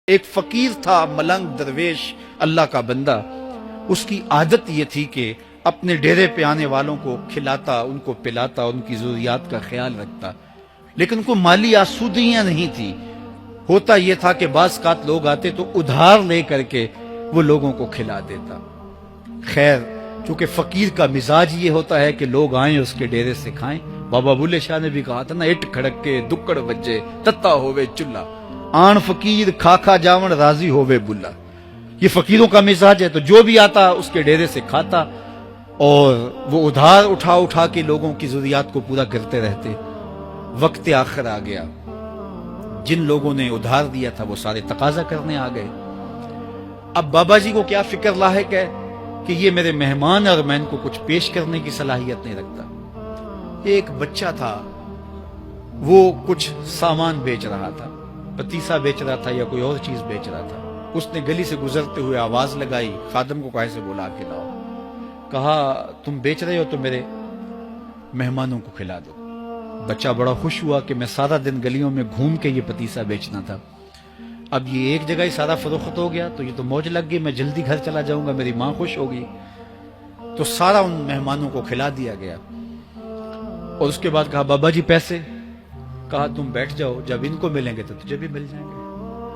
ایک فقیر تھا، ملنگ درویش، اللہ کا بندہ. اس کی عادت یہ تھی کہ اپنے ڈیرے پہ آنے والوں کو کھلاتا، ان کو پلاتا، ان کی ضروریات کا خیال رکھتا، لیکن کو مالی آسودگیاں نہیں تھی. ہوتا یہ تھا کہ بعض اوقات لوگ آتے تو ادھار لے کر کے وہ لوگوں کو کھلا دیتا. خیر، چونکہ فقیر کا مزاج یہ ہوتا ہے کہ لوگ آئیں اس کے ڈیرے سے کھائیں. بابا بلے شاہ نے بھی کہا تھا نا، اٹ کھڑک کے دکڑ بجے تتا ہوئے چلا، آن فقیر کھا کھا جاون راضی ہوئے بلا. یہ فقیروں کا مزاج ہے، تو جو بھی آتا اس کے ڈیرے سے کھاتا اور وہ ادھار اٹھا اٹھا کے لوگوں کی ضروریات کو پورا کرتے رہتے. وقت آخر آ گیا، جن لوگوں نے ادھار دیا تھا وہ سارے تقاضا کرنے آ گئے. اب بابا جی کو کیا فکر لاحق ہے کہ یہ میرے مہمان اور میں ان کو کچھ پیش کرنے کی صلاحیت نہیں رکھتا. ایک بچہ تھا، وہ کچھ سامان بیچ رہا تھا، پتیسا بیچ رہا تھا یا کوئی اور چیز بیچ رہا تھا. اس نے گلی سے گزرتے ہوئے آواز لگائی، خادم کو کہے سے بلا کے لاؤ. کہا تم بیچ رہے ہو تو میرے مہمانوں کو کھلا دو. بچہ بڑا خوش ہوا کہ میں سارا دن گلیوں میں گھوم کے یہ پتیسا بیچنا تھا، اب یہ ایک جگہ ہی سارا فروخت ہو گیا تو یہ تو موج لگ گئی، میں جلدی گھر چلا جاؤں گا، میری ماں خوش ہوگی. تو سارا ان مہمانوں کو کھلا دیا گیا. اور اس کے بعد کہا بابا جی پیسے؟ کہا تم بیٹھ جاؤ، جب ان کو ملیں گے تو تجھے بھی مل جائیں گے.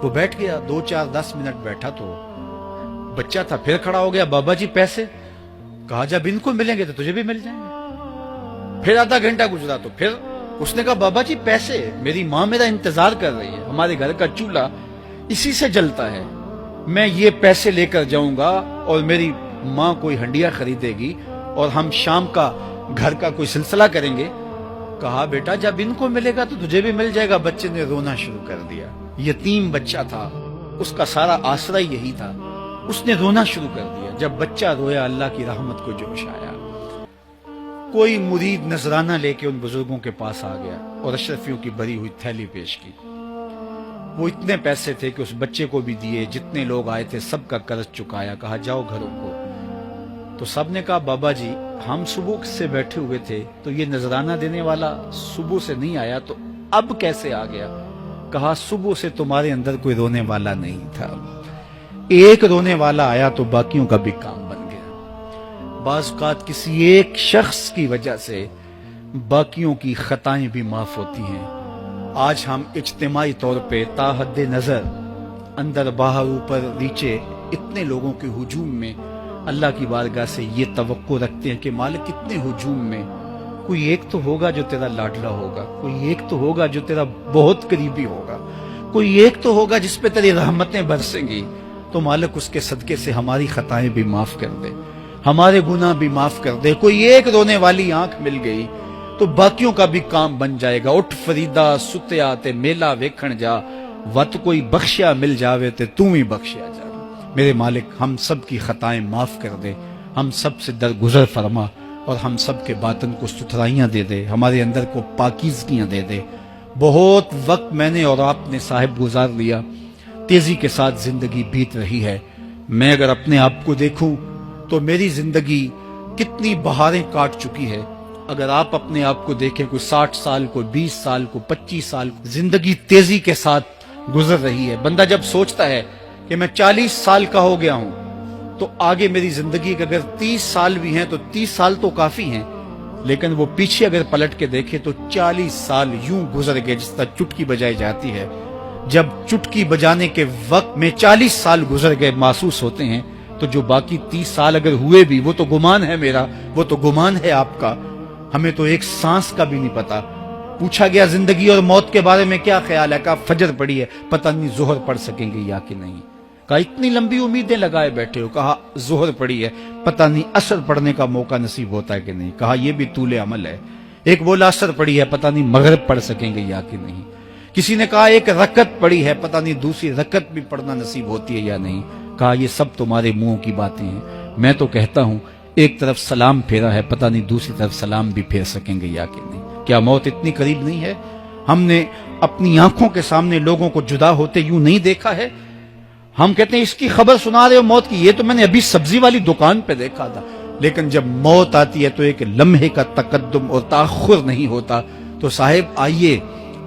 وہ بیٹھ گیا، 2 4 10 منٹ بیٹھا تو بچہ تھا، پھر کھڑا ہو گیا، بابا جی پیسے؟ کہا جب ان کو ملیں گے تو تجھے بھی مل جائیں گے. پھر آدھا گھنٹہ گزرا تو پھر اس نے کہا بابا جی پیسے؟ میری ماں میرا انتظار کر رہی ہے، ہمارے گھر کا چولہا اسی سے جلتا ہے، میں یہ پیسے لے کر جاؤں گا اور میری ماں کوئی ہنڈیا خریدے گی اور ہم شام کا گھر کا کوئی سلسلہ کریں گے. کہا بیٹا جب ان کو ملے گا تو تجھے بھی مل جائے گا. بچے نے رونا شروع کر دیا. یتیم بچہ تھا، اس کا سارا آسرا یہی تھا. اس نے رونا شروع کر دیا. جب بچہ رویا اللہ کی رحمت کو جوش آیا. کوئی مرید نذرانہ لے کے ان بزرگوں کے پاس آ گیا اور اشرفیوں کی بھری ہوئی تھیلی پیش کی. وہ اتنے پیسے تھے کہ اس بچے کو بھی دیے، جتنے لوگ آئے تھے سب کا قرض چکایا. کہا جاؤ گھروں کو. تو سب نے کہا بابا جی ہم صبح سے بیٹھے ہوئے تھے تو یہ نذرانہ دینے والا صبح سے نہیں آیا، تو اب کیسے آ گیا؟ کہا صبح سے تمہارے اندر کوئی رونے والا نہیں تھا، ایک رونے والا آیا تو باقیوں کا بھی کام بن گیا. بعض اوقات کسی ایک شخص کی وجہ سے باقیوں کی خطائیں بھی معاف ہوتی ہیں. آج ہم اجتماعی طور پہ تا حد نظر اندر باہر اوپر نیچے اتنے لوگوں کے ہجوم میں اللہ کی بارگاہ سے یہ توقع رکھتے ہیں کہ مالک اتنے ہجوم میں کوئی ایک تو ہوگا جو تیرا لاڈلا ہوگا، کوئی ایک تو ہوگا جو تیرا بہت قریبی ہوگا، کوئی ایک تو ہوگا جس پہ تیری رحمتیں برسیں گی. تو مالک اس کے صدقے سے ہماری خطائیں بھی معاف کر دے، ہمارے گناہ بھی معاف کر دے. کوئی ایک رونے والی آنکھ مل گئی تو باقیوں کا بھی کام بن جائے گا. اٹھ فریدا ستیا تے میلا ویکھن جا، وت کوئی بخشیا مل جاوے تے توں ہی بخشیا جا. میرے مالک ہم سب کی خطائیں معاف کر دے، ہم سب سے درگزر فرما اور ہم سب کے باطن کو ستھرائیاں دے دے، ہمارے اندر کو پاکیزگیاں دے دے. بہت وقت میں نے اور آپ نے صاحب گزار لیا، تیزی کے ساتھ زندگی بیت رہی ہے. میں اگر اپنے آپ کو دیکھوں تو میری زندگی کتنی بہاریں کاٹ چکی ہے. اگر آپ اپنے آپ کو دیکھیں، کوئی 60 سال کو 20 سال کو 25 سال کو زندگی تیزی کے ساتھ گزر رہی ہے. بندہ جب سوچتا ہے کہ میں 40 سال کا ہو گیا ہوں تو آگے میری زندگی کے اگر 30 سال بھی ہیں تو 30 سال تو کافی ہیں، لیکن وہ پیچھے اگر پلٹ کے دیکھے تو 40 سال یوں گزر گئے جس طرح چٹکی بجائی جاتی ہے. جب چٹکی بجانے کے وقت میں 40 سال گزر گئے محسوس ہوتے ہیں، تو جو باقی 30 سال اگر ہوئے بھی وہ تو گمان ہے میرا، وہ تو گمان ہے آپ کا. ہمیں تو ایک سانس کا بھی نہیں پتا. پوچھا گیا زندگی اور موت کے بارے میں کیا خیال ہے؟ کہا فجر پڑی ہے، پتہ نہیں ظہر پڑھ سکیں گے یا کہ نہیں. کہا اتنی لمبی امیدیں لگائے بیٹھے ہو. کہا ظہر پڑی ہے، پتہ نہیں عصر پڑھنے کا موقع نصیب ہوتا ہے کہ نہیں. کہا یہ بھی طول عمل ہے. ایک بولا عصر پڑی ہے، پتہ نہیں مغرب پڑھ سکیں گے یا کہ نہیں. کسی نے کہا ایک رکعت پڑی ہے، پتہ نہیں دوسری رکعت بھی پڑھنا نصیب ہوتی ہے یا نہیں. کہا یہ سب تمہارے منہوں کی باتیں ہیں. میں تو کہتا ہوں ایک طرف سلام پھیرا ہے، پتہ نہیں دوسری طرف سلام بھی پھیر سکیں گے یا کہ نہیں. کیا موت اتنی قریب نہیں ہے؟ ہم نے اپنی آنکھوں کے سامنے لوگوں کو جدا ہوتے یوں نہیں دیکھا ہے. ہم کہتے ہیں اس کی خبر سنا رہے ہو موت کی، یہ تو میں نے ابھی سبزی والی دکان پہ دیکھا تھا. لیکن جب موت آتی ہے تو ایک لمحے کا تقدم اور تاخر نہیں ہوتا. تو صاحب آئیے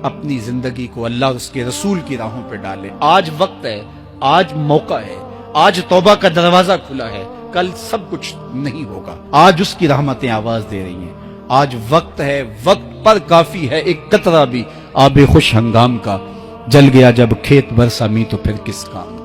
اپنی زندگی کو اللہ اور اس کے رسول کی راہوں پہ ڈالے. آج وقت ہے, آج موقع ہے, آج توبہ کا دروازہ کھلا ہے, کل سب کچھ نہیں ہوگا. آج اس کی رحمتیں آواز دے رہی ہیں. آج وقت ہے, وقت پر کافی ہے ایک قطرہ بھی آب خوش ہنگام کا. جل گیا جب کھیت برسا می تو پھر کس کام.